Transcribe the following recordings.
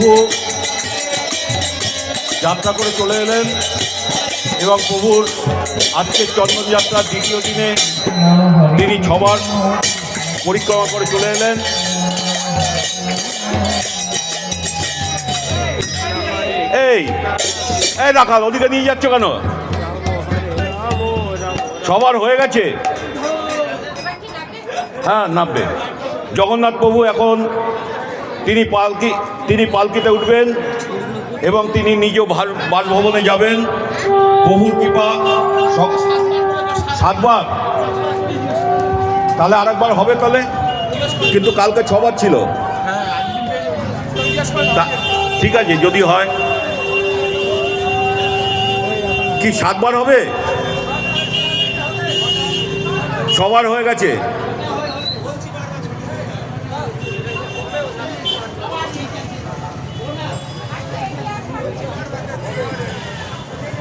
প্রভু যাত্রা করে চলে এলেন এবং প্রভুর আজকের চন্দনযাত্রার দ্বিতীয় দিনে তিনি 6 বার পরিক্রমা করে চলে এলেন। এই রাখাল ওদিকে নিয়ে যাচ্ছ কেন? 6 বার হয়ে গেছে। হ্যাঁ, নামবে। জগন্নাথ প্রভু এখন তিনি পালকিতে উঠবেন এবং তিনি নিজ বাসভবনে যাবেন। প্রভুর কৃপা 7 বার, তাহলে আরেকবার হবে তাহলে, কিন্তু কালকে 6 বার ছিল। ঠিক আছে, যদি হয় কি 7 বার হবে? 6 বার হয়ে গেছে।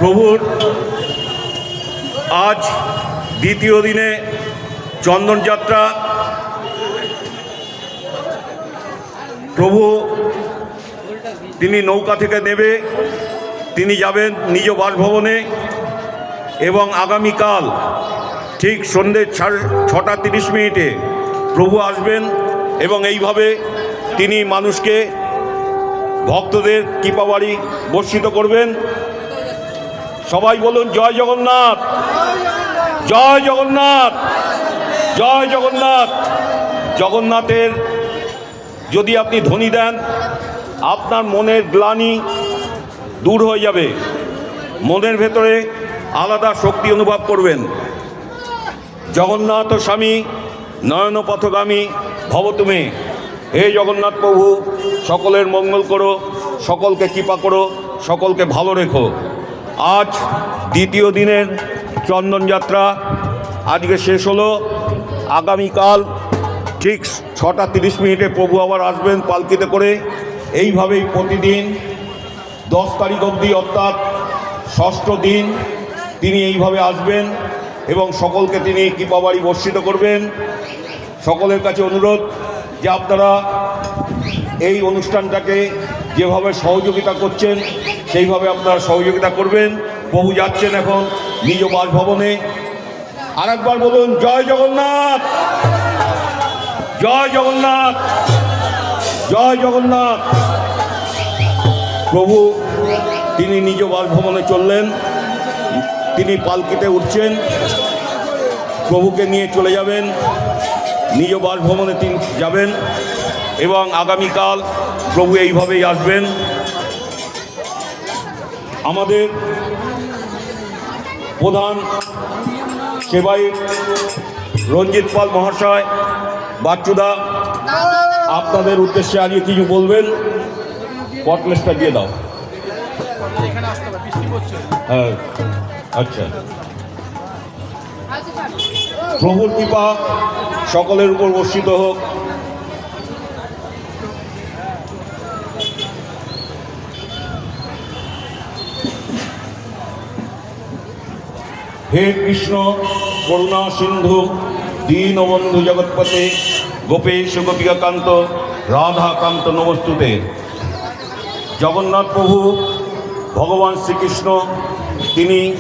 প্রভুর আজ দ্বিতীয় দিনে চন্দনযাত্রা। প্রভু তিনি নৌকা থেকে নেমে তিনি যাবেন নিজ বাসভবনে এবং আগামীকাল ঠিক সন্ধ্যে 6:30 প্রভু আসবেন এবং এইভাবে তিনি মানুষকে, ভক্তদের কৃপাবাড়ি বর্ষিত করবেন। সবাই বলুন জয় জগন্নাথ, জয় জগন্নাথ, জয় জগন্নাথ। জগন্নাথের যদি আপনি ধ্বনি দেন, আপনার মনের গ্লানি দূর হয়ে যাবে, মনের ভেতরে আলাদা শক্তি অনুভব করবেন। জগন্নাথ স্বামী নয়ন পথগামী ভব তুমি। হে জগন্নাথ প্রভু, সকলের মঙ্গল করো, সকলকে কৃপা করো, সকলকে ভালো রেখো। আজ দ্বিতীয় দিনের চন্দনযাত্রা আজকে শেষ হলো। আগামীকাল ঠিক 6:30 প্রভু আবার আসবেন পালকিতে করে। এইভাবেই প্রতিদিন 10 তারিখ অবধি, অর্থাৎ 6ষ্ঠ দিন তিনি এইভাবে আসবেন এবং সকলকে তিনি কৃপাবাড়ি বর্ষিত করবেন। সকলের কাছে অনুরোধ যে আপনারা এই অনুষ্ঠানটাকে যেভাবে সহযোগিতা করছেন সেইভাবে আপনারা সহযোগিতা করবেন। প্রভু যাচ্ছেন এখন নিজ বাসভবনে। আরেকবার বলুন জয় জগন্নাথ, জয় জগন্নাথ, জয় জগন্নাথ। প্রভু তিনি নিজ বাসভবনে চললেন, তিনি পালকিতে উঠছেন, প্রভুকে নিয়ে চলে যাবেন নিজ বাসভবনে তিনি যাবেন এবং আগামীকাল প্রভু এইভাবেই আসবেন। আমাদের প্রধান সেবায়িত রঞ্জিত পাল মহাশয়, বাচ্চুদা, আপনাদের উদ্দেশ্যে আজকে কিছু বলবেন। পটলেসটা দিয়ে দাও। হ্যাঁ, আচ্ছা। প্রভুর কৃপা সকলের উপর বর্ষিত হোক। হে কৃষ্ণ করুণা সিন্ধু দীনবন্ধু জগৎপতে গোপেশ গোপিকাকান্ত রাধাকান্ত নমস্তুতে। জগন্নাথ প্রভু ভগবান শ্রীকৃষ্ণ তিনি